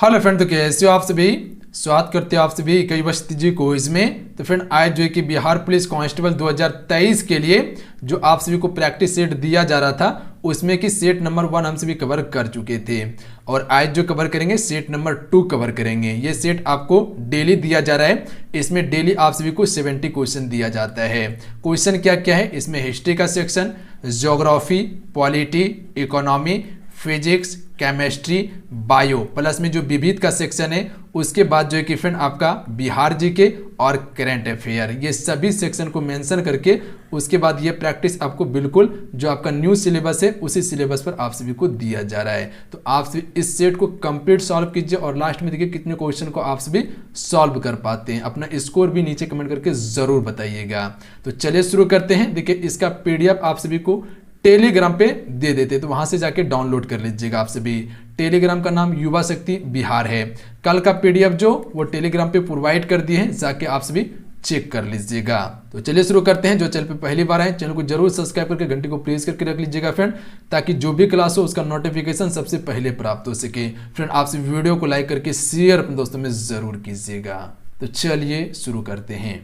Hello friend, तो कैसे हो आप सभी। स्वागत करते हो आप सभी कई वस्ती जी क्विज में। तो फ्रेंड आज जो है कि बिहार पुलिस कांस्टेबल 2023 के लिए जो आप सभी को प्रैक्टिस सेट दिया जा रहा था उसमें कि सेट नंबर 1 हम सभी कवर कर चुके थे और आज जो कवर करेंगे सेट नंबर 2 कवर करेंगे। ये सेट आपको डेली दिया जा रहा है। इसमें डेली आप सभी को 70 क्वेश्चन दिया जाता है। क्वेश्चन क्या क्या है इसमें? हिस्ट्री का section, geography, polity, economy, physics, chemistry, bio, plus में जो विविध का सेक्शन है उसके बाद जो है कि फ्रेंड आपका बिहार जी के और करंट अफेयर, ये सभी सेक्शन को मेंशन करके उसके बाद ये प्रैक्टिस आपको बिल्कुल जो आपका न्यू सिलेबस है उसी सिलेबस पर आप सभी को दिया जा रहा है। तो आप सभी इस सेट को कंप्लीट सॉल्व कीजिए और लास्ट में देखिए कितने क्वेश्चन को आप सभी सॉल्व कर पाते हैं। अपना स्कोर भी नीचे कमेंट करके जरूर बताइएगा। तो चलिए शुरू करते हैं। देखिए इसका पीडीएफ आप सभी को टेलीग्राम पे दे देते, तो वहां से जाके डाउनलोड कर लीजिएगा आप सभी। टेलीग्राम का नाम युवा शक्ति बिहार है। कल का पीडीएफ जो वो टेलीग्राम पे प्रोवाइड कर दिए हैं, जाके आप सभी चेक कर लीजिएगा। तो चलिए शुरू करते हैं। जो चैनल पे पहली बार आए चैनल को जरूर सब्सक्राइब करके घंटी को प्रेस करके रख लीजिएगा फ्रेंड, ताकि जो भी क्लास हो उसका नोटिफिकेशन सबसे पहले प्राप्त हो सके। फ्रेंड आप सभी वीडियो को लाइक करके शेयर अपने दोस्तों में जरूर कीजिएगा। तो चलिए शुरू करते हैं।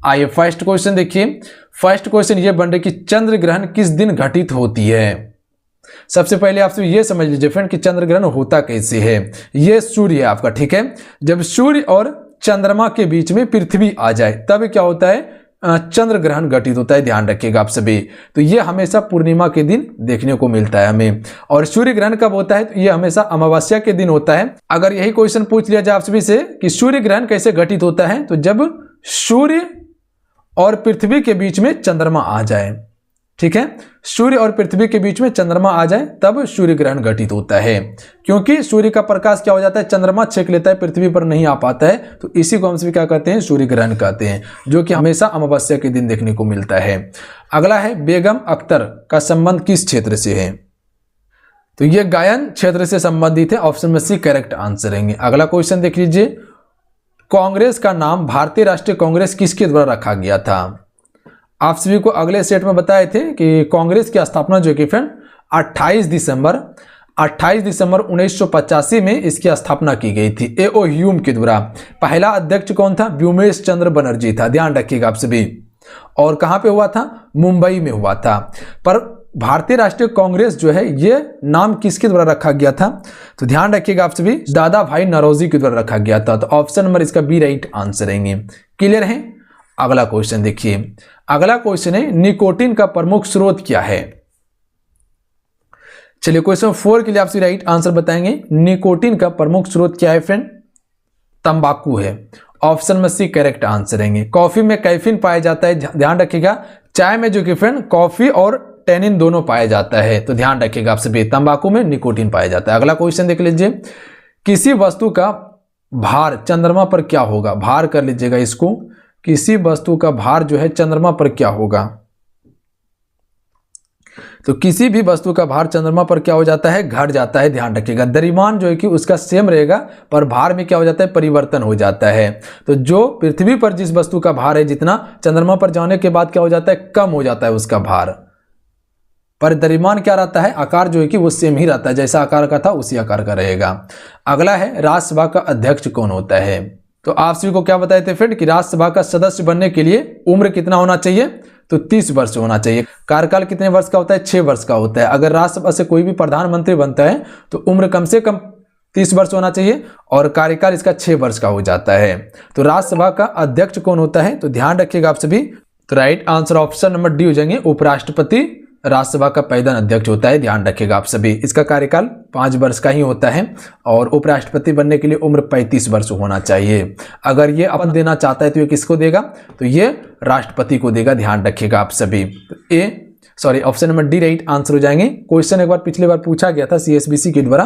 आइए फर्स्ट क्वेश्चन देखिए। फर्स्ट क्वेश्चन ये बन रहा है कि चंद्र ग्रहण किस दिन घटित होती है। सबसे पहले आप ये समझ लीजिए फ्रेंड कि चंद्र ग्रहण होता कैसे है। ये सूर्य है आपका, ठीक है। जब सूर्य और चंद्रमा के बीच में पृथ्वी आ जाए तब क्या होता है, चंद्र ग्रहण घटित होता है। ध्यान रखिएगा आप सभी। तो ये हमेशा पूर्णिमा के दिन देखने को मिलता है हमें। और सूर्य ग्रहण कब होता है, तो ये हमेशा अमावस्या के दिन होता है। अगर यही क्वेश्चन पूछ लिया जाए आप सभी से कि सूर्य ग्रहण कैसे घटित होता है, तो जब सूर्य और पृथ्वी के बीच में चंद्रमा आ जाए, ठीक है। सूर्य और पृथ्वी के बीच में चंद्रमा आ जाए तब सूर्य ग्रहण घटित होता है, क्योंकि सूर्य का प्रकाश क्या हो जाता है, चंद्रमा छेक लेता है, पृथ्वी पर नहीं आ पाता है। तो इसी को हम सभी क्या कहते हैं, सूर्य ग्रहण कहते हैं, जो कि हमेशा अमावस्या के दिन देखने को मिलता है। अगला है बेगम अख्तर का संबंध किस क्षेत्र से है। तो यह गायन क्षेत्र से संबंधित है। ऑप्शन में सी करेक्ट आंसर रहेंगे। अगला क्वेश्चन देख लीजिए। कांग्रेस का नाम भारतीय राष्ट्रीय कांग्रेस किसके द्वारा रखा गया था। आप सभी को अगले सेट में बताए थे कि कांग्रेस की स्थापना जो कि फ्रेंड 28 दिसंबर 1985 में इसकी स्थापना की गई थी एओ ह्यूम के द्वारा। पहला अध्यक्ष कौन था, व्योमेश चंद्र बनर्जी था। ध्यान रखिएगा आप सभी। और कहां पे हुआ था, मुंबई में हुआ था। पर भारतीय राष्ट्रीय कांग्रेस जो है ये नाम किसके द्वारा रखा गया था, तो ध्यान रखिएगा आप सभी, दादा भाई नौरोजी के द्वारा रखा गया था। तो ऑप्शन नंबर इसका बी राइट आंसर रहेंगे। क्लियर है। अगला क्वेश्चन देखिए। अगला क्वेश्चन है निकोटीन का प्रमुख स्रोत क्या है। चलिए क्वेश्चन 4 के लिए आप राइट आंसर बताएंगे। निकोटीन का प्रमुख स्रोत क्या है फ्रेंड, तंबाकू है। ऑप्शन में सी करेक्ट आंसर रहेंगे। कॉफी में कैफीन पाया जाता है, ध्यान रखिएगा। चाय में जो कि फ्रेंड कॉफी और टेनिन दोनों पाया जाता है, तो ध्यान रखिएगा आप सभी। तंबाकू में निकोटीन पाया जाता है। अगला क्वेश्चन देख लीजिए। किसी वस्तु का भार चंद्रमा पर क्या होगा। भार कर लीजिएगा इसको। किसी वस्तु का भार जो है चंद्रमा पर क्या होगा। तो किसी भी वस्तु का भार चंद्रमा पर क्या हो जाता है, घट जाता है। ध्यान रखिएगा। द्रव्यमान जो है कि उसका सेम रहेगा, पर भार में क्या हो जाता है, परिवर्तन हो जाता है। तो जो पृथ्वी पर जिस वस्तु का भार है जितना, चंद्रमा पर जाने के बाद क्या हो जाता है, कम हो जाता है उसका भार। पर द्रव्यमान क्या रहता है, आकार जो है कि वो सेम ही रहता है, जैसा आकार का था उसी आकार का रहेगा। अगला है राज्यसभा का अध्यक्ष कौन होता है। तो आप सभी को क्या बताए थे फ्रेंड कि राज्यसभा का सदस्य बनने के लिए उम्र कितना होना चाहिए, तो 30 वर्ष होना चाहिए। कार्यकाल कितने वर्ष का होता है, 6 वर्ष का होता है। अगर राज्यसभा से कोई भी प्रधानमंत्री बनता है तो उम्र कम से कम 30 वर्ष होना चाहिए और कार्यकाल इसका 6 वर्ष का हो जाता है। तो राज्यसभा का अध्यक्ष कौन होता है, तो ध्यान रखिएगा आप सभी। तो right answer option number D हो जाएंगे। उपराष्ट्रपति राज्यसभा का पैदल अध्यक्ष होता है। ध्यान रखिएगा आप सभी। इसका कार्यकाल 5 वर्ष का ही होता है और उपराष्ट्रपति बनने के लिए उम्र 35 वर्ष होना चाहिए। अगर ये अपन देना चाहता है तो ये किसको देगा, तो ये राष्ट्रपति को देगा। ध्यान रखिएगा आप सभी। Option number D right answer हो जाएंगे। क्वेश्चन एक बार पिछले बार पूछा गया था सीएसबीसी के द्वारा।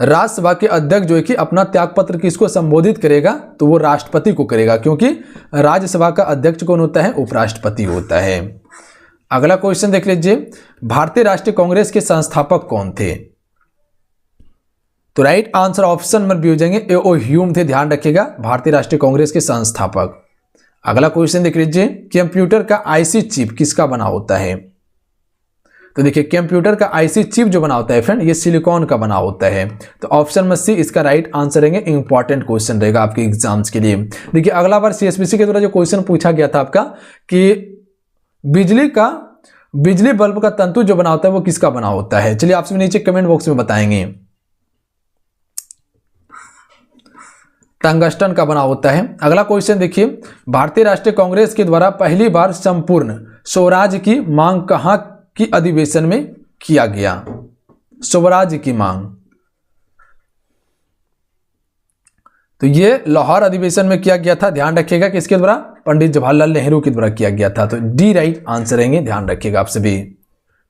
राज्यसभा के अध्यक्ष जो है कि अपना त्यागपत्र किसको संबोधित करेगा, तो वो राष्ट्रपति को करेगा, क्योंकि राज्यसभा का अध्यक्ष कौन होता है, उपराष्ट्रपति होता है। अगला क्वेश्चन देख लीजिए। भारतीय राष्ट्रीय कांग्रेस के संस्थापक कौन थे। तो right answer option number B हो जाएंगे, एओ ह्यूम थे। ध्यान रखिएगा, भारतीय राष्ट्रीय कांग्रेस के संस्थापक। अगला क्वेश्चन देख लीजिए। कंप्यूटर का आईसी चिप किसका बना होता है। तो देखिए कंप्यूटर का आईसी चिप जो बना होता है फ्रेंड, ये सिलिकॉन का बना होता है। तो ऑप्शन में सी इसका राइट आंसर रहेंगे। इंपॉर्टेंट क्वेश्चन रहेगा आपके एग्जाम्स के लिए। देखिए अगला बार सीएसपीसी के द्वारा जो क्वेश्चन पूछा गया था आपका कि बिजली बल्ब का तंतु जो बना होता है वो किसका बना होता है। चलिए आपसे नीचे कमेंट बॉक्स में बताएंगे। टंगस्टन का बना होता है। अगला क्वेश्चन देखिए, भारतीय राष्ट्रीय कांग्रेस के द्वारा पहली बार संपूर्ण स्वराज की मांग कहां की अधिवेशन में किया गया। स्वराज की मांग, तो ये लाहौर अधिवेशन में किया गया था। ध्यान रखिएगा कि इसके द्वारा पंडित जवाहरलाल नेहरू के द्वारा किया गया था। तो डी राइट आंसर रहेंगे। ध्यान रखिएगा आप सभी।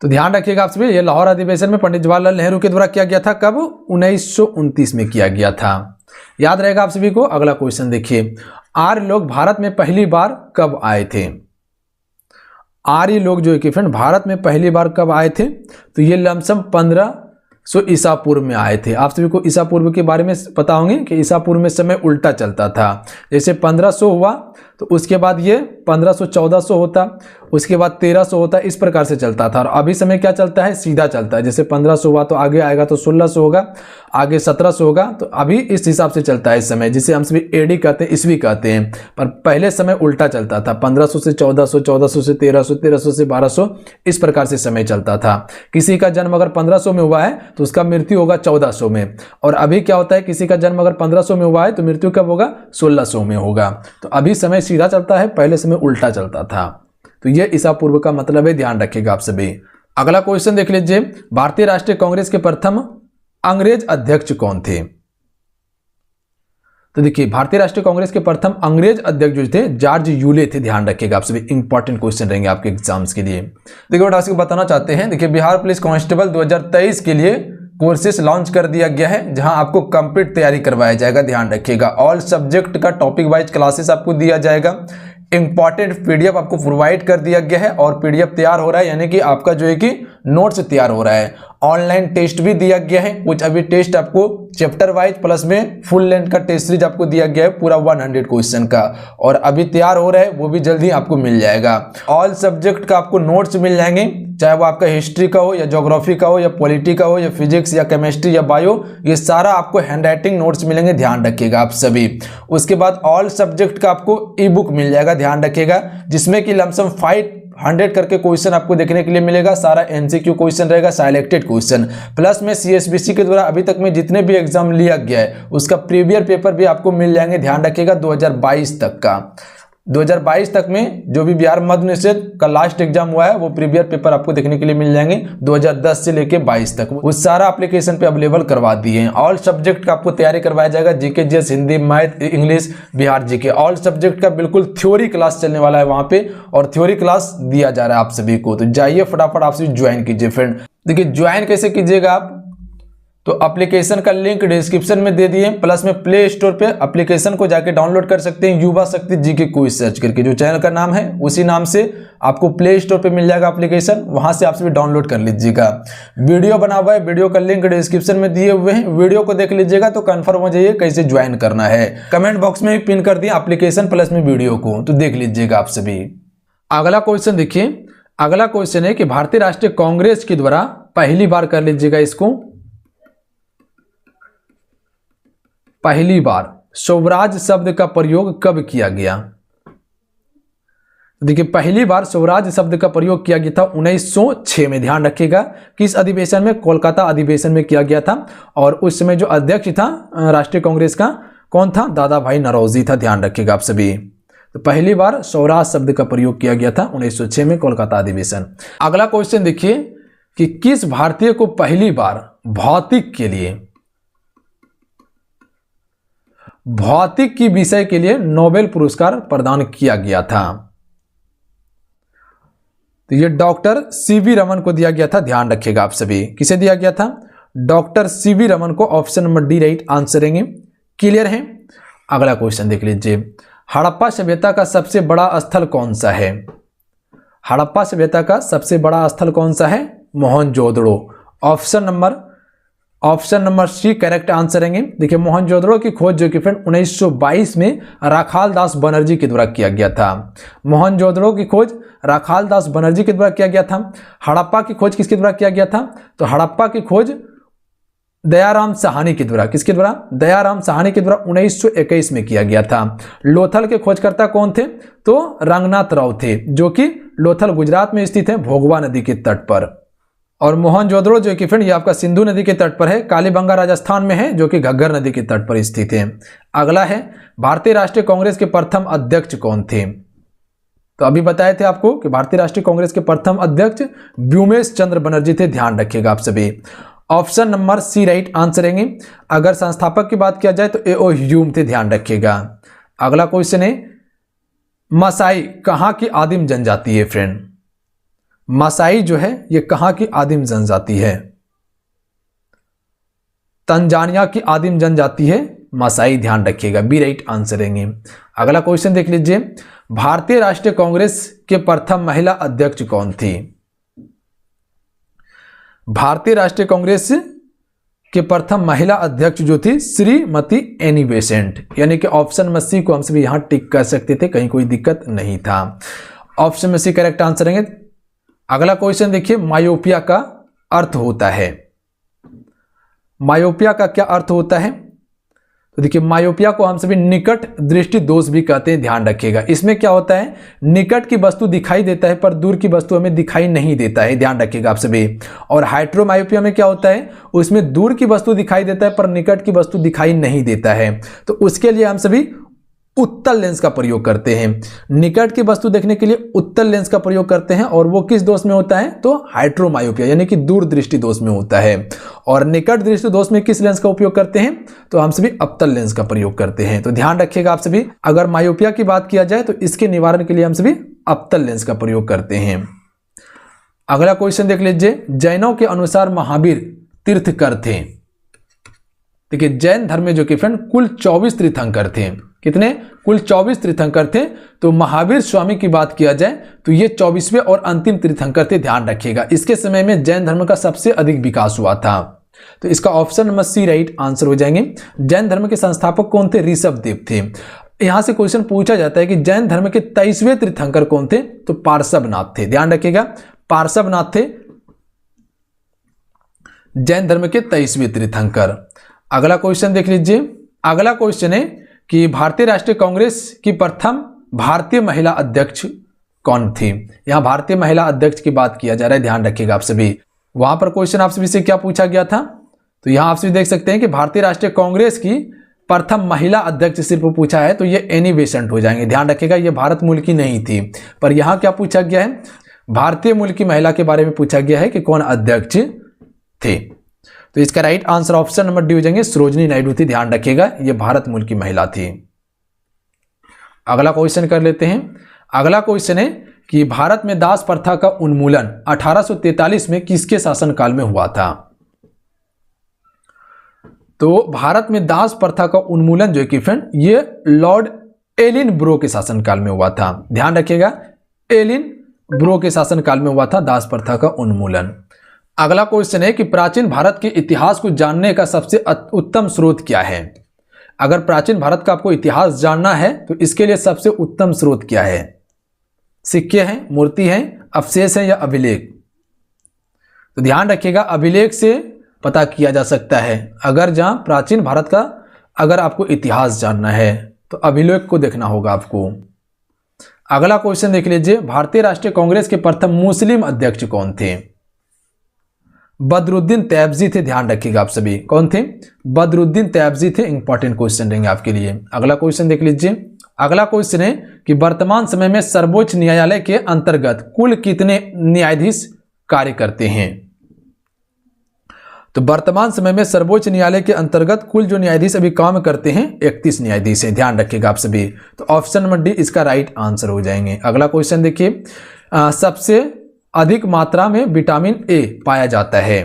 तो ध्यान रखिएगा आप सभी, ये लाहौर अधिवेशन में पंडित जवाहरलाल नेहरू के द्वारा किया गया था। कब? 1929 में किया गया था। याद रहेगा आप सभी को। अगला क्वेश्चन देखिए, आर्य लोग भारत में पहली बार कब आए थे। आर्य लोग जो है कि फ्रेंड भारत में पहली बार कब आए थे, तो ये लमसम 1500 ईसा पूर्व में आए थे। आप सभी को ईसा पूर्व के बारे में पता होंगे कि ईसा पूर्व में समय उल्टा चलता था। जैसे 1500 हुआ तो उसके बाद ये 1500 1400 होता, उसके बाद 1300 होता, इस प्रकार से चलता था। और अभी समय क्या चलता है? सीधा चलता है। जैसे 1500 हुआ तो आगे आएगा तो 1600 होगा, आगे 1700 होगा। तो अभी इस हिसाब से चलता है इस समय, जिसे हम सभी एडी कहते हैं, ईस्वी कहते हैं। पर पहले समय उल्टा चलता था। 1500 से 1400, 1400 से 1300, 1300 से 1200, इस प्रकार से समय चलता था। किसी का जन्म अगर 1500 में हुआ है तो उसका मृत्यु होगा 1400 में। और अभी क्या होता है, किसी का जन्म अगर 1500 में हुआ है तो मृत्यु कब होगा? 1600 में होगा। तो अभी समय सीधा चलता है, पहले समय उल्टा चलता था। तो यह ईसा पूर्व का मतलब है। ध्यान रखिएगा आप सभी। अगला क्वेश्चन देख लीजिए, भारतीय राष्ट्रीय कांग्रेस के प्रथम अंग्रेज अध्यक्ष कौन थे। तो देखिए भारतीय राष्ट्रीय कांग्रेस के प्रथम अंग्रेज अध्यक्ष जो थे जॉर्ज यूले थे। ध्यान रखिएगा आप सभी, इंपॉर्टेंट क्वेश्चन रहेंगे आपके एग्जाम्स के लिए। देखिए बेटा आपको बताना चाहते हैं, देखिए बिहार पुलिस कांस्टेबल 2023 के लिए कोर्सेस लॉन्च कर दिया गया है, जहां आपको कंप्लीट तैयारी करवाया जाएगा। ध्यान रखिएगा, ऑल सब्जेक्ट का टॉपिक वाइज क्लासेस आपको दिया जाएगा। इंपॉर्टेंट पीडीएफ आपको प्रोवाइड कर दिया गया है और पीडीएफ तैयार हो रहा है, यानी कि आपका जो है कि नोट्स तैयार हो रहा है। ऑनलाइन टेस्ट भी दिया गया है। कुछ अभी टेस्ट आपको चैप्टर वाइज प्लस में फुल लेंथ का टेस्ट सीरीज आपको दिया गया है पूरा 100 क्वेश्चन का, और अभी तैयार हो रहा है, वो भी जल्दी आपको मिल जाएगा। ऑल सब्जेक्ट का आपको नोट्स मिल जाएंगे, चाहे वो आपका हिस्ट्री का हो या ज्योग्राफी का हो या पॉलिटी का हो या फिजिक्स या केमिस्ट्री या बायो, ये सारा आपको हैंड राइटिंग नोट्स मिलेंगे। ध्यान रखिएगा आप सभी। उसके बाद ऑल सब्जेक्ट का आपको ई बुक मिल जाएगा। ध्यान रखिएगा, जिसमें कि लमसम 500 करके क्वेश्चन आपको देखने के लिए मिलेगा। सारा एमसीक्यू क्वेश्चन रहेगा, सिलेक्टेड क्वेश्चन, प्लस में सीएसबीसी के द्वारा अभी तक में जितने भी एग्जाम लिया गया है उसका प्रीवियस पेपर भी आपको मिल जाएंगे। ध्यान रखिएगा 2022 तक का, 2022 तक में जो भी बिहार मध्य निषेध का लास्ट एग्जाम हुआ है वो प्रीवियस पेपर आपको देखने के लिए मिल जाएंगे 2010 से लेके 22 तक। वो सारा एप्लीकेशन पे अवेलेबल करवा दिए हैं। ऑल सब्जेक्ट का आपको तैयारी करवाया जाएगा, GK, GS, Hindi, math, English, Bihar GK. All subject का बिल्कुल थ्योरी क्लास चलने वाला है वहां पे, और थ्योरी क्लास दिया जा रहा है आप सभी को। तो जाइए फटाफट आप सभी ज्वाइन कीजिए फ्रेंड। देखिए ज्वाइन कैसे कीजिएगा आप, तो एप्लीकेशन का लिंक डिस्क्रिप्शन में दे दिए, प्लस में प्ले स्टोर पे एप्लीकेशन को जाके डाउनलोड कर सकते हैं। युवा शक्ति जीके क्विज सर्च करके, जो चैनल का नाम है उसी नाम से आपको प्ले स्टोर पे मिल जाएगा एप्लीकेशन, वहां से आप सभी डाउनलोड कर लीजिएगा। वीडियो बना हुआ है, वीडियो का लिंक डिस्क्रिप्शन में दिए हुए हैं, वीडियो को देख लीजिएगा तो कंफर्म हो जाइए कैसे ज्वाइन करना है। कमेंट बॉक्स में भी पिन कर दिया एप्लीकेशन प्लस में वीडियो को, तो देख लीजिएगा आप सभी। अगला क्वेश्चन देखिए, अगला क्वेश्चन है कि भारतीय राष्ट्रीय कांग्रेस के द्वारा पहली बार, कर लीजिएगा इसको, पहली बार स्वराज शब्द का प्रयोग कब किया गया। देखिए पहली बार स्वराज शब्द का प्रयोग किया गया था 1906 में। ध्यान रखिएगा किस अधिवेशन में? कोलकाता अधिवेशन में किया गया था। और उस समय जो अध्यक्ष था राष्ट्रीय कांग्रेस का, कौन था? दादा भाई नौरोजी था। ध्यान रखिएगा आप सभी। तो पहली बार स्वराज शब्द का प्रयोग किया गया था 1906 में, कोलकाता अधिवेशन। अगला क्वेश्चन देखिए कि किस भारतीय को पहली बार भौतिक की विषय के लिए नोबेल पुरस्कार प्रदान किया गया था। तो ये डॉक्टर सीवी रमन को दिया गया था। ध्यान रखिएगा आप सभी, किसे दिया गया था? डॉक्टर सीवी रमन को। Option number D right answer रहेंगे। क्लियर है? अगला क्वेश्चन देख लीजिए, हड़प्पा सभ्यता का सबसे बड़ा स्थल कौन सा है? हड़प्पा सभ्यता का सबसे बड़ा स्थल कौन सा है? Mohenjodaro. Option number option number C correct answer रहेंगे। देखिए मोहनजोदड़ो की खोज जो कि फ्रेंड 1922 में राखाल दास बनर्जी के द्वारा किया गया था। मोहनजोदड़ो की खोज राखाल दास बनर्जी के द्वारा किया गया था। हड़प्पा की खोज किसके द्वारा किया गया था? तो हड़प्पा की खोज दयाराम साहनी के द्वारा, किसके द्वारा? दयाराम साहनी के द्वारा 1921 में किया गया था। लोथल के खोजकर्ता कौन थे? तो रंगनाथ राव थे, जो कि लोथल गुजरात में स्थित है, भोगवा नदी के तट पर। और मोहनजोदड़ो जो कि फ्रेंड ये आपका सिंधु नदी के तट पर है, कालीबंगा राजस्थान में है, जो कि घग्गर नदी के तट पर स्थित है। अगला है भारतीय राष्ट्रीय कांग्रेस के प्रथम अध्यक्ष कौन थे? तो अभी बताए थे आपको कि भारतीय राष्ट्रीय कांग्रेस के प्रथम अध्यक्ष व्योमेश चंद्र बनर्जी थे, ध्यान रखिएगा आप सभी। Option number C right answer रहेंगे। अगर संस्थापक की बात किया जाए तो ए.ओ. ह्यूम थे, ध्यान रखिएगा। अगला क्वेश्चन है मसाई कहाँ की आदिम जनजाति है फ्रेंड? मसाई जो है ये कहाँ की आदिम जनजाति है? तंजानिया की आदिम जनजाति है मसाई, ध्यान रखिएगा, बी राइट आंसर रहेंगे। अगला क्वेश्चन देख लीजिए, भारतीय राष्ट्रीय कांग्रेस के प्रथम महिला अध्यक्ष कौन थी? भारतीय राष्ट्रीय कांग्रेस के प्रथम महिला अध्यक्ष जो थी श्रीमती एनी बेसेंट, यानी कि ऑप्शन में सी को हम सभी यहां टिक कर सकते थे, कहीं कोई दिक्कत नहीं था। ऑप्शन में सी करेक्ट आंसर रहेंगे। अगला क्वेश्चन देखिए, मायोपिया का अर्थ होता है। मायोपिया का क्या अर्थ होता है? तो देखिए मायोपिया को हम सभी निकट दृष्टि दोष भी कहते हैं, ध्यान रखिएगा। इसमें क्या होता है, निकट की वस्तु दिखाई देता है पर दूर की वस्तु हमें दिखाई नहीं देता है, ध्यान रखिएगा आप सभी। और हाइड्रोमायोपिया में क्या होता है, उसमें दूर की वस्तु दिखाई देता है पर निकट की वस्तु दिखाई नहीं देता है। तो उसके लिए हम सभी उत्तल लेंस का प्रयोग करते हैं। निकट की वस्तु देखने के लिए उत्तल लेंस का प्रयोग करते हैं, और वो किस दोष में होता है? तो हाइड्रोमायोपिया यानी कि दूर दृष्टि दोष में होता है। और निकट दृष्टि दोष में किस लेंस का उपयोग करते हैं? तो हम सभी अवतल लेंस का प्रयोग करते हैं। तो ध्यान रखिएगा आप सभी, अगर मायोपिया की बात किया जाए तो इसके निवारण के लिए हम सभी अवतल लेंस का प्रयोग करते हैं। अगला क्वेश्चन देख लीजिए, जैनों के अनुसार महावीर तीर्थकर थे। देखिए जैन धर्म में जो कि फ्रेंड कुल 24 तीर्थंकर थे। कितने? कुल 24 तीर्थंकर थे। तो महावीर स्वामी की बात किया जाए तो ये 24वें और अंतिम तीर्थंकर थे, ध्यान रखिएगा। इसके समय में जैन धर्म का सबसे अधिक विकास हुआ था। तो इसका option number C right answer हो जाएंगे। जैन धर्म के संस्थापक कौन थे? ऋषभदेव थे। यहां से क्वेश्चन पूछा जाता है कि जैन धर्म के 23वें तीर्थंकर कौन थे? तो पार्श्वनाथ थे, ध्यान रखिएगा, पार्श्वनाथ थे जैन धर्म के 23वें तीर्थंकर। अगला क्वेश्चन देख लीजिए। अगला क्वेश्चन है कि भारतीय राष्ट्रीय कांग्रेस की प्रथम भारतीय महिला अध्यक्ष कौन थी? यहां भारतीय महिला अध्यक्ष की बात किया जा रहा है, ध्यान रखिएगा आप सभी। वहां पर क्वेश्चन आप सभी से क्या पूछा गया था? तो यहां आप सभी देख सकते हैं कि भारतीय राष्ट्रीय कांग्रेस की प्रथम महिला अध्यक्ष सिर्फ पूछा है, तो ये एनी बेसेंट हो जाएंगे, ध्यान रखिएगा। ये भारत मूल की नहीं थी, पर यहां क्या पूछा गया है? भारतीय मूल की महिला के बारे में पूछा गया है कि कौन अध्यक्ष थे। तो इसका right answer option number D हो जाएंगे, सरोजिनी नायडू थी, ध्यान रखिएगा, ये भारत मूल की महिला थी। अगला क्वेश्चन कर लेते हैं। अगला क्वेश्चन है कि भारत में दास प्रथा का उन्मूलन 1843 में किसके शासनकाल में हुआ था? तो भारत में दास प्रथा का उन्मूलन जो कि फ्रेंड ये लॉर्ड एलिन ब्रो के शासनकाल में हुआ था, ध्यान रखिएगा, एलिन ब्रो के शासनकाल में हुआ था दास प्रथा का उन्मूलन। अगला क्वेश्चन है कि प्राचीन भारत के इतिहास को जानने का सबसे उत्तम स्रोत क्या है? अगर प्राचीन भारत का आपको इतिहास जानना है तो इसके लिए सबसे उत्तम स्रोत क्या है? सिक्के हैं, मूर्ति हैं, अवशेष हैं या अभिलेख? तो ध्यान रखिएगा, अभिलेख से पता किया जा सकता है। अगर जहां प्राचीन भारत का अगर आपको इतिहास जानना है तो अभिलेख को देखना होगा आपको। अगला क्वेश्चन देख लीजिए, भारतीय राष्ट्रीय कांग्रेस के प्रथम मुस्लिम अध्यक्ष कौन थे? बदरुद्दीन तैयबजी थे, ध्यान रखिएगा आप सभी। कौन थे? बदरुद्दीन तैयबजी थे। इंपॉर्टेंट क्वेश्चन रहेंगे आपके लिए। अगला क्वेश्चन देख लीजिए। अगला क्वेश्चन है कि वर्तमान समय में सर्वोच्च न्यायालय के अंतर्गत कुल कितने न्यायाधीश कार्य करते हैं? तो वर्तमान समय में सर्वोच्च न्यायालय के अंतर्गत कुल जो न्यायाधीश अभी काम करते हैं 31 न्यायाधीश हैं, ध्यान रखिएगा आप सभी। तो ऑप्शन नंबर डी इसका राइट आंसर हो जाएंगे। अगला क्वेश्चन देखिए, सबसे अधिक मात्रा में विटामिन ए पाया जाता है,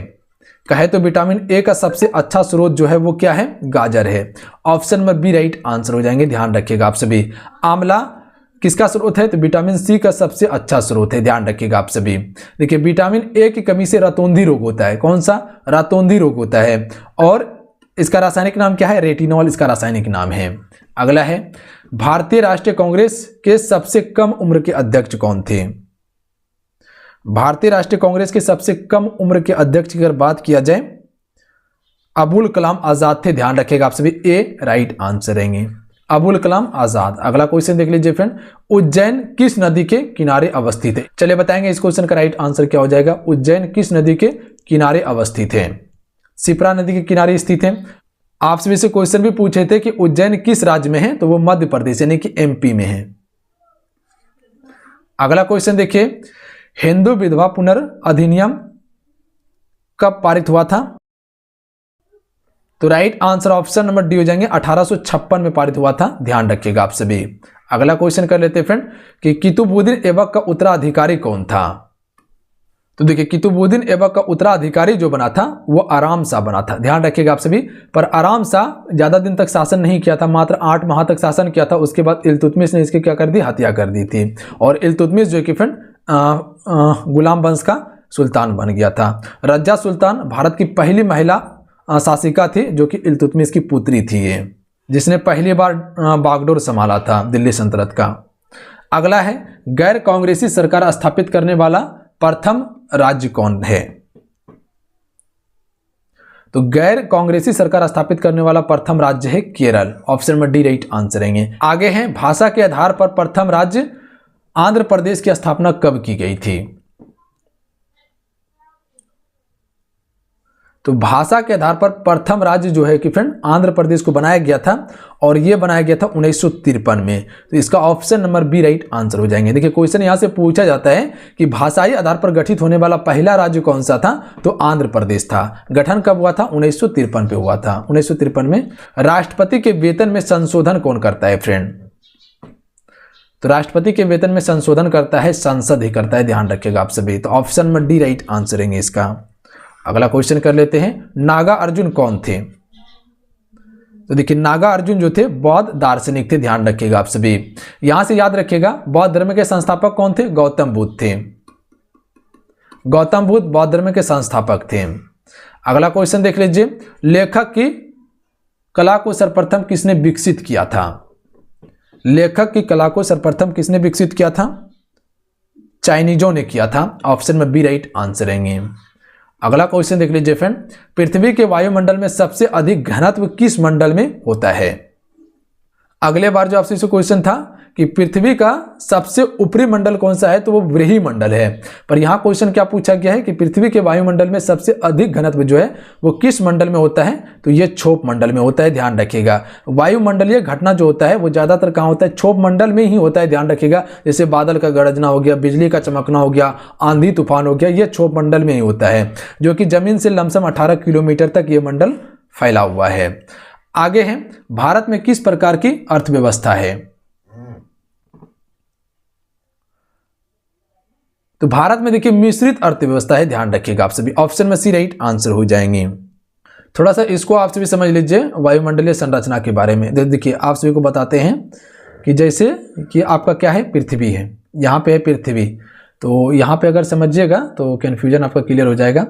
कहे तो विटामिन ए का सबसे अच्छा स्रोत जो है वो क्या है? गाजर है। ऑप्शन में बी राइट आंसर हो जाएंगे, ध्यान रखिएगा आप सभी। आंवला किसका स्रोत है? तो विटामिन सी का सबसे अच्छा स्रोत है, ध्यान रखिएगा आप सभी। देखिए विटामिन ए की कमी से रतौंधी रोग होता है। कौन सा? रतौंधी रोग होता है। और इसका रासायनिक नाम क्या है? रेटिनॉल इसका रासायनिक नाम है। अगला है, भारतीय राष्ट्रीय कांग्रेस के सबसे कम उम्र के अध्यक्ष कौन थे? भारतीय राष्ट्रीय कांग्रेस के सबसे कम उम्र के अध्यक्ष की अगर बात किया जाए, अबुल कलाम आजाद थे, ध्यान रखिएगा आप सभी। ए राइट आंसर रहेंगे, अबुल कलाम आजाद। अगला क्वेश्चन देख लीजिए फ्रेंड, उज्जैन किस नदी के किनारे अवस्थित है? चलिए बताएंगे इस क्वेश्चन का राइट आंसर क्या हो जाएगा। उज्जैन किस नदी के किनारे अवस्थित है? शिप्रा नदी के किनारे स्थित है। आपसे भी से क्वेश्चन भी पूछे थे कि उज्जैन किस राज्य में है, तो वो मध्य प्रदेश यानी कि एमपी में है। अगला क्वेश्चन देखिए, हिंदू विधवा पुनर्अधिनियम कब पारित हुआ था? तो right answer option number D हो जाएंगे, 1856 में पारित हुआ था, ध्यान रखिएगा आप सभी। अगला क्वेश्चन कर लेते हैं फ्रेंड कि कुतुबुद्दीन ऐबक का उत्तराधिकारी कौन था? तो देखिए कुतुबुद्दीन ऐबक का उत्तराधिकारी जो बना था वो आराम शाह बना था, ध्यान रखिएगा आप सभी। पर आराम शाह ज्यादा दिन तक शासन नहीं किया था, मात्र 8 माह तक शासन किया था। उसके बाद इल्तुतमिश ने इसकी क्या कर दी? हत्या कर दी थी। और इल्तुतमिश जो कि फ्रेंड गुलाम वंश का सुल्तान बन गया था। रज्जा सुल्तान भारत की पहली महिला शासिका थी जो कि इल्तुतमिश की पुत्री थी ये, जिसने पहली बार बागडोर संभाला था दिल्ली सल्तनत का। अगला है, गैर कांग्रेसी सरकार स्थापित करने वाला प्रथम राज्य कौन है? तो गैर कांग्रेसी सरकार स्थापित करने वाला प्रथम राज्य है केरल, ऑप्शन में डी राइट आंसर रहेंगे। आगे है, भाषा के आधार पर प्रथम राज्य आंध्र प्रदेश की स्थापना कब की गई थी? तो भाषा के आधार पर प्रथम राज्य जो है कि फ्रेंड आंध्र प्रदेश को बनाया गया था, और यह बनाया गया था 1953 में। तो इसका option number B right answer हो जाएंगे। देखिए क्वेश्चन यहां से पूछा जाता है कि भाषाई आधार पर गठित होने वाला पहला राज्य कौन सा था? तो आंध्र प्रदेश था। गठन कब हुआ था? 1953 पे हुआ था। 1953 में। राष्ट्रपति के वेतन में संशोधन कौन करता है फ्रेंड? तो राष्ट्रपति के वेतन में संशोधन करता है संसद ही करता है, ध्यान रखिएगा आप सभी। तो ऑप्शन में डी राइट आंसर रहेंगे इसका। अगला क्वेश्चन कर लेते हैं, नागा अर्जुन कौन थे? तो देखिए नागा अर्जुन जो थे बौद्ध दार्शनिक थे, ध्यान रखिएगा आप सभी। यहां से याद रखिएगा बौद्ध धर्म के संस्थापक कौन थे? गौतम बुद्ध थे। गौतम बुद्ध बौद्ध धर्म के संस्थापक थे। अगला क्वेश्चन देख लीजिए, लेखक की कला को सर्वप्रथम किसने विकसित किया था? लेखक की कला को सर्वप्रथम किसने विकसित किया था? चाइनीजों ने किया था, ऑप्शन में बी राइट आंसर रहेंगे। अगला क्वेश्चन देख लीजिए फ्रेंड, पृथ्वी के वायुमंडल में सबसे अधिक घनत्व किस मंडल में होता है? अगले बार जो आपसे क्वेश्चन था कि पृथ्वी का सबसे ऊपरी मंडल कौन सा है, तो वो व्रीहि मंडल है। पर यहाँ क्वेश्चन क्या पूछा गया है कि पृथ्वी के वायुमंडल में सबसे अधिक घनत्व जो है वो किस मंडल में होता है? तो ये क्षोभ मंडल में होता है, ध्यान रखिएगा। वायुमंडलीय घटना जो होता है वो ज्यादातर कहाँ होता है? क्षोभ मंडल में ही होता है, ध्यान रखिएगा। जैसे बादल का गरजना हो गया, बिजली का चमकना हो गया, आंधी तूफान हो गया, ये क्षोभ मंडल में ही होता है, जो कि जमीन से लमसम 18 किलोमीटर तक ये मंडल फैला हुआ है। आगे है, भारत में किस प्रकार की अर्थव्यवस्था है? तो भारत में देखिए मिश्रित अर्थव्यवस्था है, ध्यान रखिएगा आप सभी। ऑप्शन में सी राइट आंसर हो जाएंगे। थोड़ा सा इसको आप सभी समझ लीजिए वायुमंडलीय संरचना के बारे में। देखिए आप सभी को बताते हैं कि जैसे कि आपका क्या है? पृथ्वी है, यहाँ पे है पृथ्वी। तो यहाँ पे अगर समझिएगा तो कन्फ्यूजन आपका क्लियर हो जाएगा।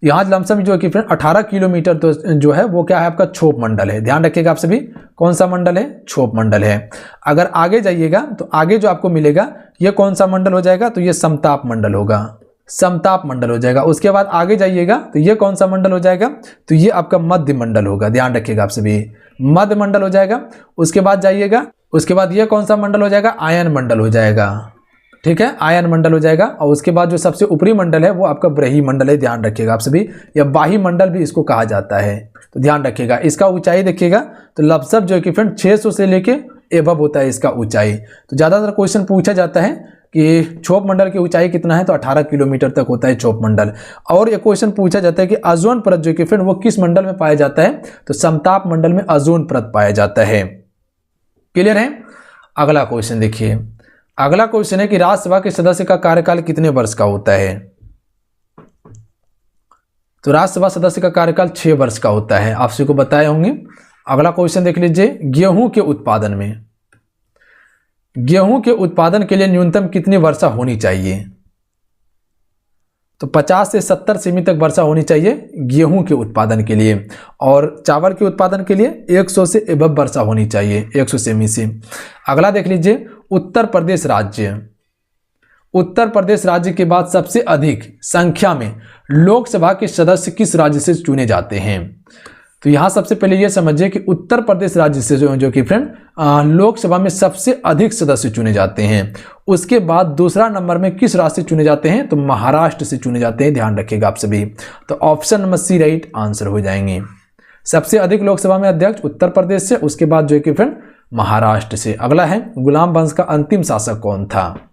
यहाँ लमसम जो है कि फ्रेंड 18 किलोमीटर तो जो है वो क्या है? आपका क्षोभ मंडल है, ध्यान रखिएगा आप सभी। कौन सा मंडल है? क्षोभ मंडल है। अगर आगे जाइएगा तो आगे जो आपको मिलेगा ये कौन सा मंडल हो जाएगा? तो ये समताप मंडल होगा, समताप मंडल हो जाएगा। उसके बाद आगे जाइएगा तो ये कौन सा मंडल हो जाएगा? तो ये आपका मध्य मंडल होगा, ध्यान रखिएगा आप सभी। मध्य मंडल हो जाएगा। उसके बाद जाइएगा, उसके बाद ये कौन सा मंडल हो जाएगा? आयन मंडल हो जाएगा, ठीक है, आयन मंडल हो जाएगा। और उसके बाद जो सबसे ऊपरी मंडल है वो आपका व्रीहि मंडल है, ध्यान रखिएगा आप सभी, या बाही मंडल भी इसको कहा जाता है। तो ध्यान रखिएगा। इसका ऊंचाई देखिएगा तो लमसम जो है कि फ्रेंड 600 से लेके एबव होता है इसका ऊंचाई। तो ज़्यादातर क्वेश्चन पूछा जाता है कि क्षोभ मंडल की ऊंचाई कितना है? तो 18 किलोमीटर तक होता है क्षोभ मंडल। और एक क्वेश्चन पूछा जाता है कि ओजोन परत जो कि फ्रेंड वो किस मंडल में पाया जाता है? तो समताप मंडल में ओजोन परत पाया जाता है। क्लियर है? अगला क्वेश्चन देखिए। अगला क्वेश्चन है कि राज्यसभा के सदस्य का कार्यकाल कितने वर्ष का होता है? तो राज्यसभा सदस्य का कार्यकाल 6 वर्ष का होता है, आप सभी को बताए होंगे। अगला क्वेश्चन देख लीजिए, गेहूं के उत्पादन में गेहूं के उत्पादन के लिए न्यूनतम कितनी वर्षा होनी चाहिए? तो 50 से 70 सेमी तक वर्षा होनी चाहिए गेहूं के उत्पादन के लिए, और चावल के उत्पादन के लिए 100 से एबव वर्षा होनी चाहिए, 100 सेमी से। अगला देख लीजिए, उत्तर प्रदेश राज्य। उत्तर प्रदेश राज्य के बाद सबसे अधिक संख्या में लोकसभा के सदस्य किस राज्य से चुने जाते हैं? तो यहां सबसे पहले यह समझिए कि उत्तर प्रदेश राज्य से जो कि फ्रेंड लोकसभा में सबसे अधिक सदस्य चुने जाते हैं। उसके बाद दूसरा नंबर में किस राज्य से चुने जाते हैं? तो महाराष्ट्र से चुने जाते हैं, ध्यान रखिएगा आप सभी। तो option number C right answer हो जाएंगे। सबसे अधिक लोकसभा में अध्यक्ष उत्तर प्रदेश से, उसके बाद जो कि फ्रेंड महाराष्ट्र से। अगला है, गुलाम वंश का अंतिम शासक कौन था?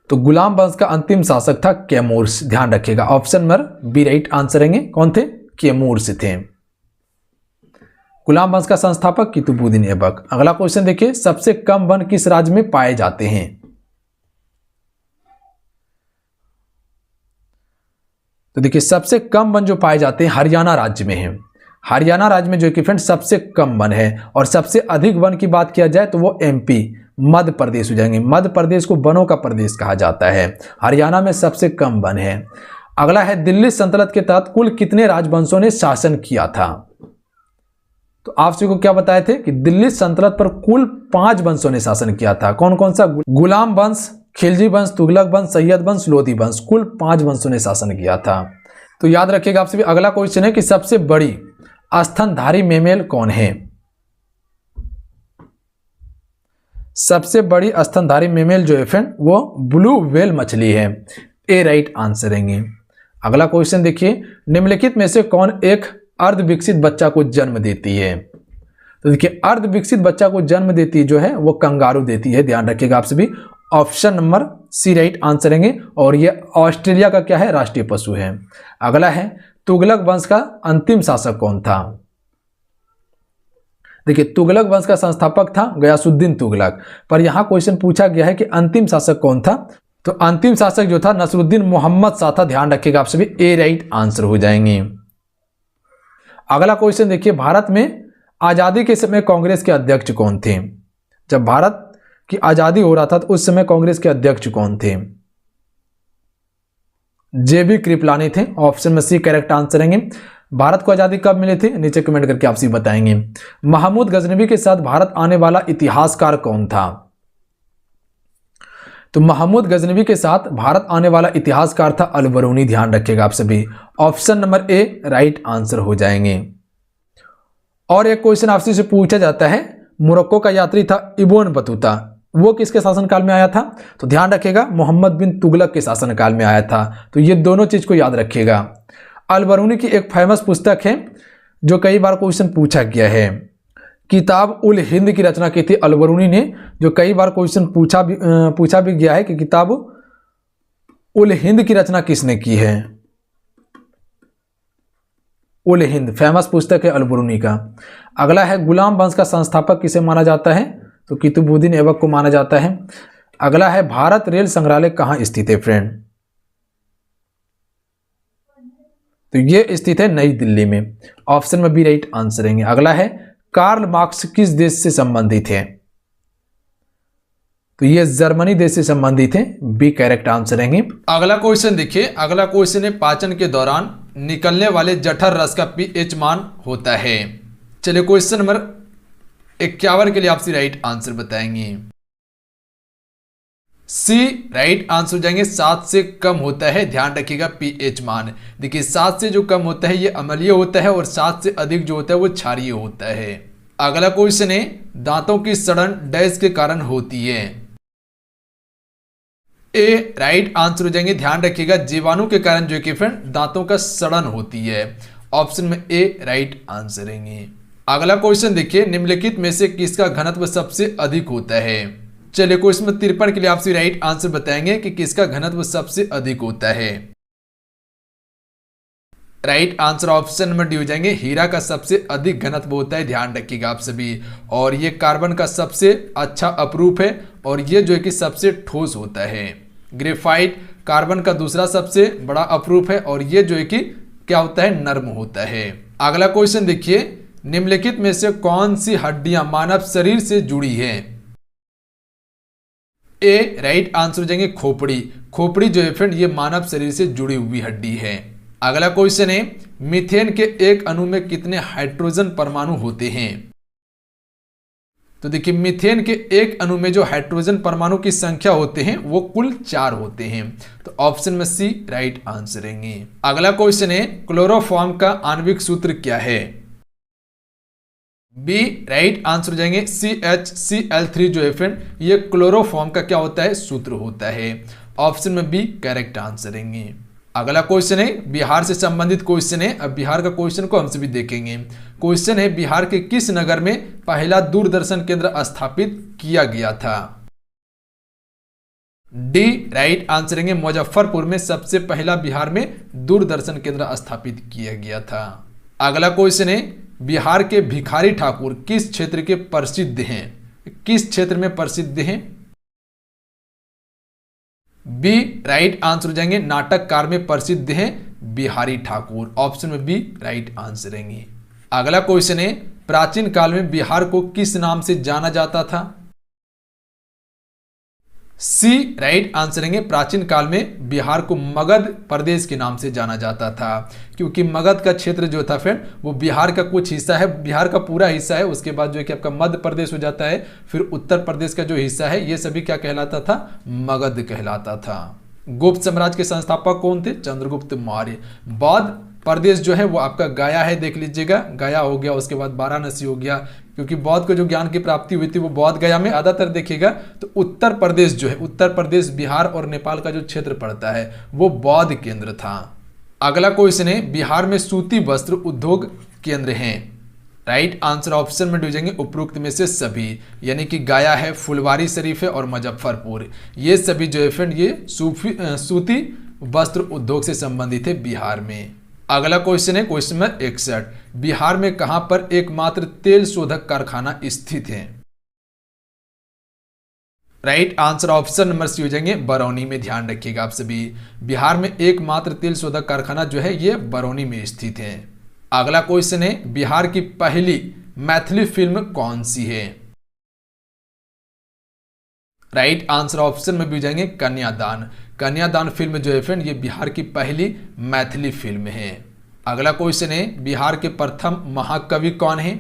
तो गुलाम वंश का अंतिम शासक था कैमूर। ध्यान रखिएगा, option number B right answer रहेंगे। कौन थे? कैमूर से थे। गुलाम वंश का संस्थापक कुतुबुद्दीन ऐबक। अगला क्वेश्चन देखिए, सबसे कम वन किस राज्य में पाए जाते हैं? तो देखिए, सबसे कम वन जो पाए जाते हैं हरियाणा राज्य में है। हरियाणा राज्य में जो कि फ्रेंड सबसे कम वन है। और सबसे अधिक वन की बात किया जाए तो वो एमपी मध्य प्रदेश हो जाएंगे। मध्य प्रदेश को वनों का प्रदेश कहा जाता है। हरियाणा में सबसे कम वन है। अगला है, दिल्ली सल्तनत के तहत कुल कितने राजवंशों ने शासन किया था? तो आप सभी को क्या बताए थे कि दिल्ली सल्तनत पर कुल 5 वंशों ने शासन किया था। कौन कौन सा? गुलाम वंश, खिलजी वंश, तुगलक वंश, सैयद वंश, लोधी वंश। कुल 5 वंशों ने शासन किया था। तो याद रखिएगा आप सभी। अगला क्वेश्चन है कि सबसे बड़ी स्तनधारी मेमल कौन है? सबसे बड़ी स्तनधारी मेमल जो है फ्रेंड वो ब्लू व्हेल मछली है। ए राइट आंसर रहेंगे। अगला क्वेश्चन देखिए, निम्नलिखित में से कौन एक अर्ध विकसित बच्चा को जन्म देती है? तो देखिए, अर्ध विकसित बच्चा को जन्म देती है जो है वो कंगारू देती है। ध्यान रखिएगा आप सभी। Option number C right answer रहेंगे। और ये ऑस्ट्रेलिया का क्या है? राष्ट्रीय पशु है। अगला है, तुगलक वंश का अंतिम शासक कौन था? देखिए, तुगलक वंश का संस्थापक था गयासुद्दीन तुगलक। पर यहां क्वेश्चन पूछा गया है कि अंतिम शासक कौन था? तो अंतिम शासक जो था नसरुद्दीन मोहम्मद शाह था। ध्यान रखिएगा आप सभी। ए राइट आंसर हो जाएंगे। अगला क्वेश्चन देखिए, भारत में आजादी के समय कांग्रेस के अध्यक्ष कौन थे? जब भारत की आजादी हो रहा था तो उस समय कांग्रेस के अध्यक्ष कौन थे? जेबी कृपलानी थे। ऑप्शन में सी करेक्ट आंसर रहेंगे। भारत को आजादी कब मिली थी? नीचे कमेंट करके आप सभी बताएंगे। महमूद गजनवी के साथ भारत आने वाला इतिहासकार कौन था? तो महमूद गजनवी के साथ भारत आने वाला इतिहासकार था अल-बरूनी। ध्यान रखिएगा आप सभी। Option number A right answer हो जाएंगे। और एक क्वेश्चन आपसे से पूछा जाता है, मोरक्को का यात्री था इब्न बतूता, वो किसके शासनकाल में आया था? तो ध्यान रखिएगा, मोहम्मद बिन तुगलक के शासनकाल में आया था। तो ये दोनों चीज को याद रखिएगा। अल-बरूनी की एक फेमस पुस्तक है जो कई बार क्वेश्चन पूछा गया है। किताब उल हिंद की रचना की थी अल-बरूनी ने, जो कई बार क्वेश्चन पूछा भी गया है कि किताब उल हिंद की रचना किसने की है? उल हिंद फेमस पुस्तक है अल-बरूनी का। अगला है, गुलाम वंश का संस्थापक किसे माना जाता है? तो कुतुबुद्दीन ऐबक को माना जाता है। अगला है, भारत रेल संग्रहालय कहां स्थित है फ्रेंड? तो ये स्थित है नई दिल्ली में। ऑप्शन में बी राइट आंसर रहेंगे। अगला है, कार्ल मार्क्स किस देश से संबंधित है? तो ये जर्मनी देश से संबंधित है। बी करेक्ट आंसर रहेंगे। अगला क्वेश्चन देखिए। अगला क्वेश्चन है, पाचन के दौरान निकलने वाले जठर रस का पीएच मान होता है। चलिए क्वेश्चन नंबर 51 के लिए आपसे राइट आंसर बताएंगे। सी राइट आंसर हो जाएंगे। 7 से कम होता है। ध्यान रखिएगा पीएच मान। देखिए, 7 से जो कम होता है ये अम्लीय होता है और 7 से अधिक जो होता है वो क्षारीय होता है। अगला क्वेश्चन है, दांतों की सड़न डैश के कारण होती है? ए राइट आंसर हो जाएंगे। ध्यान रखिएगा, जीवाणु के कारण जो कि फ्रेंड दांतों का सड़न होती है। ऑप्शन में ए राइट आंसर रहेंगे। अगला क्वेश्चन देखिए, निम्नलिखित में से किसका घनत्व सबसे अधिक होता है? चलिए क्वेश्चन 53 के लिए आपसे राइट आंसर बताएंगे कि किसका घनत्व सबसे अधिक होता है। Right answer option number D हो जाएंगे। हीरा का सबसे अधिक घनत्व होता है। ध्यान रखिएगा आप सभी। और ये कार्बन का सबसे अच्छा अपरूप है और ये जो है कि सबसे ठोस होता है। ग्रेफाइट कार्बन का दूसरा सबसे बड़ा अपरूप है और ये जो है कि क्या होता है? नर्म होता है। अगला क्वेश्चन देखिए, निम्नलिखित में से कौन सी हड्डियां मानव शरीर से जुड़ी हैं? ए राइट आंसर हो जाएंगे खोपड़ी। खोपड़ी जो है फ्रेंड ये मानव शरीर से जुड़ी हुई हड्डी है। अगला क्वेश्चन है मीथेन के एक अणु में कितने हाइड्रोजन परमाणु होते हैं? तो देखिए मीथेन के एक अणु में जो हाइड्रोजन परमाणु की संख्या होते हैं वो कुल 4 होते हैं। तो ऑप्शन में सी राइट आंसर रहेंगे। अगला क्वेश्चन है क्लोरोफॉर्म का आणविक सूत्र क्या है? बी राइट आंसर हो जाएंगे CHCl3 जो है फ्रेंड ये क्लोरोफॉर्म का क्या होता है? सूत्र होता है। ऑप्शन में बी करेक्ट आंसर रहेंगे। अगला क्वेश्चन है बिहार से संबंधित क्वेश्चन है। अब बिहार का क्वेश्चन को हमसे भी देखेंगे। क्वेश्चन है बिहार के किस नगर में पहला दूरदर्शन केंद्र स्थापित किया गया था? डी राइट आंसर रहेंगे मुजफ्फरपुर में सबसे पहला बिहार में दूरदर्शन केंद्र स्थापित किया गया था। अगला क्वेश्चन है बिहार के भिखारी ठाकुर किस क्षेत्र के प्रसिद्ध हैं? किस क्षेत्र में प्रसिद्ध हैं? बी राइट आंसर हो जाएंगे नाटककार में प्रसिद्ध हैं बिहारी ठाकुर। ऑप्शन में बी राइट आंसर रहेंगे। अगला क्वेश्चन है प्राचीन काल में बिहार को किस नाम से जाना जाता था? सी राइट आंसर रहेंगे प्राचीन काल में बिहार को मगध प्रदेश के नाम से जाना जाता था, क्योंकि मगध का क्षेत्र जो था फ्रेंड वो बिहार का कुछ हिस्सा है, बिहार का पूरा हिस्सा है। उसके बाद जो है कि आपका मध्य प्रदेश हो जाता है, फिर उत्तर प्रदेश का जो हिस्सा है ये सभी क्या कहलाता था? मगध कहलाता था। गुप्त साम्राज्य के संस्थापक कौन थे? चंद्रगुप्त मौर्य। बौद्ध प्रदेश जो है वो आपका गया है, देख लीजिएगा गया हो गया, उसके बाद वाराणसी हो गया, क्योंकि बौद्ध को जो ज्ञान की प्राप्ति हुई थी वो बौद्ध गया में। ज्यादातर देखिएगा तो उत्तर प्रदेश जो है, उत्तर प्रदेश बिहार और नेपाल का जो क्षेत्र पड़ता है वो बौद्ध केंद्र था। अगला क्वेश्चन है बिहार में सूती वस्त्र उद्योग केंद्र हैं। राइट आंसर ऑप्शन में जाएंगे उपरोक्त में से सभी, यानी कि गया है, फुलवारी शरीफ है और मुजफ्फरपुर, ये सभी जो है फ्रेंड ये सूती वस्त्र उद्योग से संबंधित है बिहार में। अगला क्वेश्चन है क्वेश्चन नंबर 61 बिहार में कहां पर एकमात्र तेल शोधक कारखाना स्थित है? Right answer option number C हो जाएंगे बरौनी में। ध्यान रखिएगा आप सभी, बिहार में एकमात्र तेल शोधक कारखाना जो है ये बरौनी में स्थित है। अगला क्वेश्चन है बिहार की पहली मैथिली फिल्म कौन सी है? राइट आंसर ऑप्शन में भी जाएंगे कन्यादान। कन्यादान फिल्म जो है फ्रेंड ये बिहार की पहली मैथिली फिल्म है। अगला क्वेश्चन है बिहार के प्रथम महाकवि कौन है?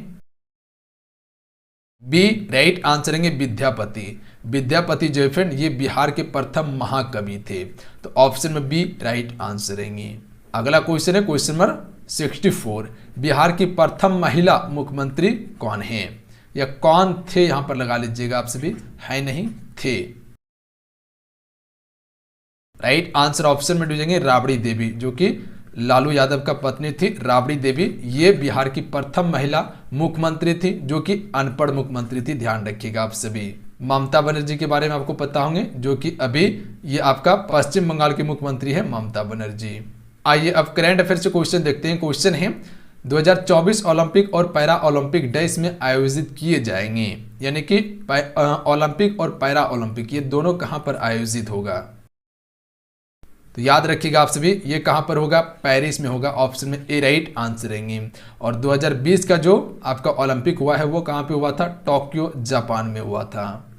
बी राइट आंसर है विद्यापति। विद्यापति जो है फ्रेंड ये बिहार के प्रथम महाकवि थे, तो ऑप्शन में बी राइट आंसर रहेंगे। अगला क्वेश्चन है क्वेश्चन नंबर 64 बिहार की प्रथम महिला मुख्यमंत्री कौन है? या कौन थे, यहां पर लगा लीजिएगा आप सभी, है नहीं थे। राइट आंसर ऑप्शन में जाएंगे राबड़ी देवी, जो कि लालू यादव का पत्नी थी। राबड़ी देवी ये बिहार की प्रथम महिला मुख्यमंत्री थी, जो कि अनपढ़ मुख्यमंत्री थी। ध्यान रखिएगा आप सभी। ममता बनर्जी के बारे में आपको पता होंगे, जो कि अभी ये आपका पश्चिम बंगाल की मुख्यमंत्री है ममता बनर्जी। आइए अब करंट अफेयर से क्वेश्चन देखते हैं। क्वेश्चन है 2024 ओलंपिक और पैरा ओलंपिक देश में आयोजित किए जाएंगे, यानी कि ओलंपिक और पैरा ओलंपिक ये दोनों कहां पर आयोजित होगा? तो याद रखिएगा आप सभी, ये कहां पर होगा? पेरिस में होगा। ऑप्शन में ए राइट आंसर रहेंगे। और 2020 का जो आपका ओलंपिक हुआ है वो कहां पे हुआ था? टोक्यो जापान में हुआ था।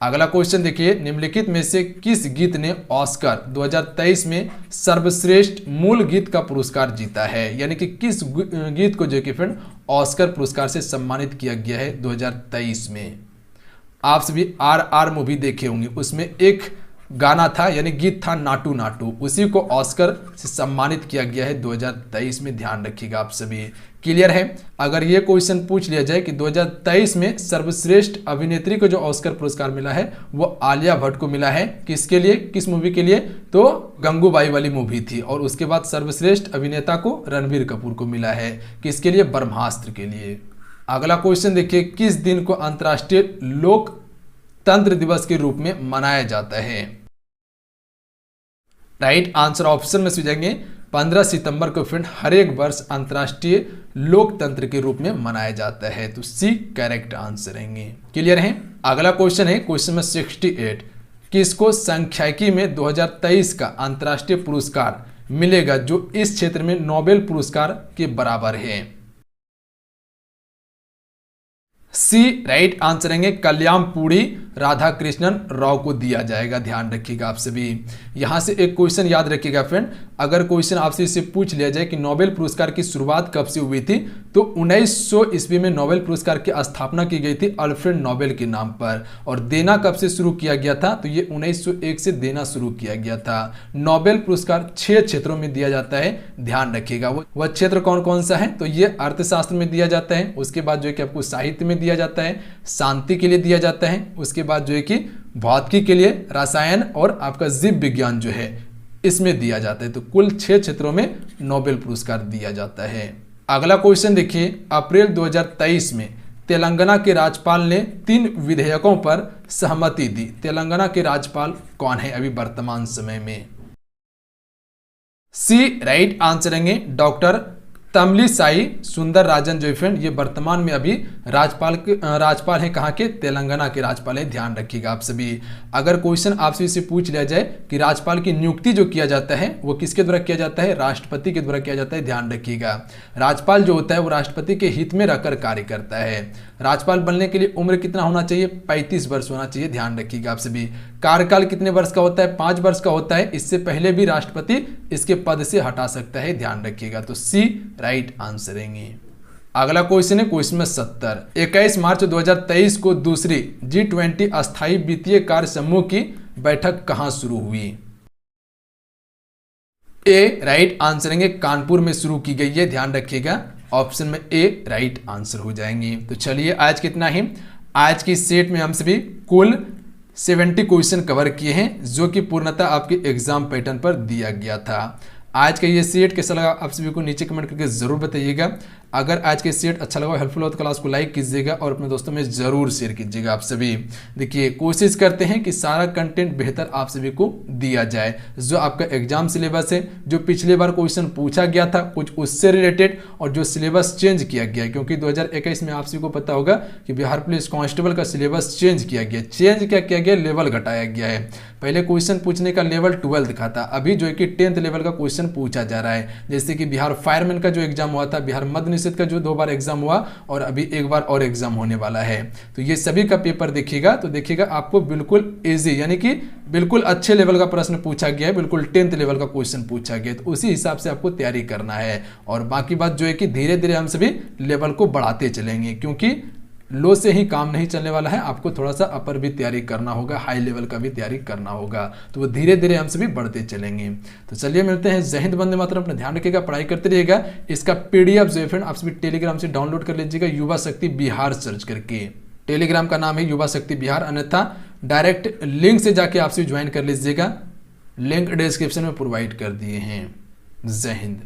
अगला क्वेश्चन देखिए, निम्नलिखित में से किस गीत ने ऑस्कर 2023 में सर्वश्रेष्ठ मूल गीत का पुरस्कार जीता है? यानी कि किस गीत को जो कि फ्रेंड ऑस्कर पुरस्कार से सम्मानित किया गया है 2023 में? आप सभी RR मूवी देखे होंगे, उसमें एक गाना था यानी गीत था नाटू नाटू, उसी को ऑस्कर से सम्मानित किया गया है 2023 में। ध्यान रखिएगा आप सभी। क्लियर है? अगर ये क्वेश्चन पूछ लिया जाए कि 2023 में सर्वश्रेष्ठ अभिनेत्री को जो ऑस्कर पुरस्कार मिला है वो आलिया भट्ट को मिला है, किसके लिए, किस मूवी के लिए? तो गंगूबाई वाली मूवी थी। और उसके बाद सर्वश्रेष्ठ अभिनेता को रणबीर कपूर को मिला है, किसके लिए? ब्रह्मास्त्र के लिए। अगला क्वेश्चन देखिए, किस दिन को अंतर्राष्ट्रीय लोकतंत्र दिवस के रूप में मनाया जाता है? राइट आंसर ऑप्शन में जाएंगे 15 सितंबर को फ्रेंड हर एक वर्ष अंतर्राष्ट्रीय लोकतंत्र के रूप में मनाया जाता है, तो सी करेक्ट आंसर रहेंगे। क्लियर है? अगला क्वेश्चन है क्वेश्चन नंबर 68 किसको सांख्यिकी में 2023 का अंतर्राष्ट्रीय पुरस्कार मिलेगा जो इस क्षेत्र में नोबेल पुरस्कार के बराबर है? सी राइट आंसर रहेंगे कल्याणपुरी राधा कृष्णन राव को दिया जाएगा। ध्यान रखिएगा आप सभी। यहां से एक क्वेश्चन याद रखिएगा फ्रेंड, अगर क्वेश्चन आपसे इससे पूछ लिया जाए कि नोबेल पुरस्कार की शुरुआत कब से हुई थी, तो 1900 ईस्वी में नोबेल पुरस्कार की स्थापना की गई थी अल्फ्रेड नोबेल के नाम पर। और देना कब से शुरू किया गया था, तो ये 1901 से देना शुरू किया गया था। नोबेल पुरस्कार 6 क्षेत्रों में दिया जाता है, ध्यान रखिएगा। वह क्षेत्र कौन कौन सा है, तो ये अर्थशास्त्र में दिया जाता है, उसके बाद जो है कि आपको साहित्य में दिया जाता है, शांति के लिए दिया जाता है, उसके बाद जो है कि भौतिकी के लिए, रसायन और आपका जीव विज्ञान जो है इसमें दिया जाता है। तो कुल 6 क्षेत्रों में नोबेल पुरस्कार दिया जाता है। अगला क्वेश्चन देखिए, अप्रैल 2023 में तेलंगाना के राज्यपाल ने 3 विधेयकों पर सहमति दी। तेलंगाना के राज्यपाल कौन है अभी वर्तमान समय में? सी राइट आंसर रहेंगे डॉक्टर तमिलिसाई सुंदर राजन जो फ्रेंड, ये वर्तमान में अभी राज्यपाल हैं, कहाँ के? तेलंगाना के राज्यपाल हैं। ध्यान रखिएगा आप सभी। अगर क्वेश्चन आपसे इसे पूछ लिया जाए कि राज्यपाल की नियुक्ति जो किया जाता है वो किसके द्वारा किया जाता है? राष्ट्रपति के द्वारा किया जाता है। ध्यान रखिएगा, राज्यपाल जो होता है वो राष्ट्रपति के हित में रहकर कार्य करता है। राज्यपाल बनने के लिए उम्र कितना होना चाहिए? 35 वर्ष होना चाहिए। ध्यान रखिएगा आप सभी। कार्यकाल कितने वर्ष का होता है? 5 वर्ष का होता है। इससे पहले भी राष्ट्रपति इसके पद से हटा सकता है। ध्यान रखिएगा। तो सी राइट आंसर रहेंगे। अगला क्वेश्चन है क्वेश्चन में 70। 21 मार्च 2023 को दूसरी G20 अस्थायी वित्तीय कार्य समूह की बैठक कहां शुरू हुई? ए राइट आंसर रहेंगे कानपुर में शुरू की गई है। ध्यान रखिएगा, ऑप्शन में ए राइट आंसर हो जाएंगे। तो चलिए आज कितना ही, आज की सेट में हम सभी कुल 70 क्वेश्चन कवर किए हैं, जो कि पूर्णतः आपके एग्जाम पैटर्न पर दिया गया था। आज का ये सेट कैसा लगा आप सभी को नीचे कमेंट करके जरूर बताइएगा। अगर आज के सेट अच्छा लगा, हेल्पफुल हो तो क्लास को लाइक कीजिएगा और अपने दोस्तों में जरूर शेयर कीजिएगा। आप सभी देखिए, कोशिश करते हैं कि सारा कंटेंट बेहतर आप सभी को दिया जाए। जो आपका एग्जाम सिलेबस है, जो पिछले बार क्वेश्चन पूछा गया था कुछ उससे रिलेटेड, और जो सिलेबस चेंज किया गया है, क्योंकि 2021 में आप सभी को पता होगा कि बिहार पुलिस कांस्टेबल का सिलेबस चेंज किया गया। चेंज क्या किया गया? लेवल घटाया गया है। पहले क्वेश्चन पूछने का लेवल 12th का था, अभी जो है कि 10th लेवल का क्वेश्चन पूछा जा रहा है। जैसे कि बिहार फायरमैन का जो एग्जाम हुआ था, बिहार मद्य निषेध का जो 2 बार एग्जाम हुआ, और अभी एक बार और एग्जाम होने वाला है। तो ये सभी का पेपर देखिएगा तो देखिएगा आपको बिल्कुल इजी, यानी कि बिल्कुल अच्छे लेवल का प्रश्न पूछा गया है, बिल्कुल 10th लेवल का क्वेश्चन पूछा गया है। तो उसी हिसाब से आपको तैयारी करना है। और बाकी बात जो है कि धीरे धीरे हम सभी लेवल को बढ़ाते चलेंगे, क्योंकि लो से ही काम नहीं चलने वाला है। आपको थोड़ा सा अपर भी तैयारी करना होगा, हाई लेवल का भी तैयारी करना होगा। तो वो धीरे धीरे हम सभी बढ़ते चलेंगे। तो चलिए मिलते हैं। जय हिंद, वंदे मातरम। अपना ध्यान रखिएगा, पढ़ाई करते रहिएगा। इसका PDF जो है फ्रेंड आप सभी टेलीग्राम से डाउनलोड कर लीजिएगा, युवा शक्ति बिहार सर्च करके। टेलीग्राम का नाम है युवा शक्ति बिहार, अन्यथा डायरेक्ट लिंक से जाके आप सभी ज्वाइन कर लीजिएगा। लिंक डिस्क्रिप्शन में प्रोवाइड कर दिए हैं। जय हिंद।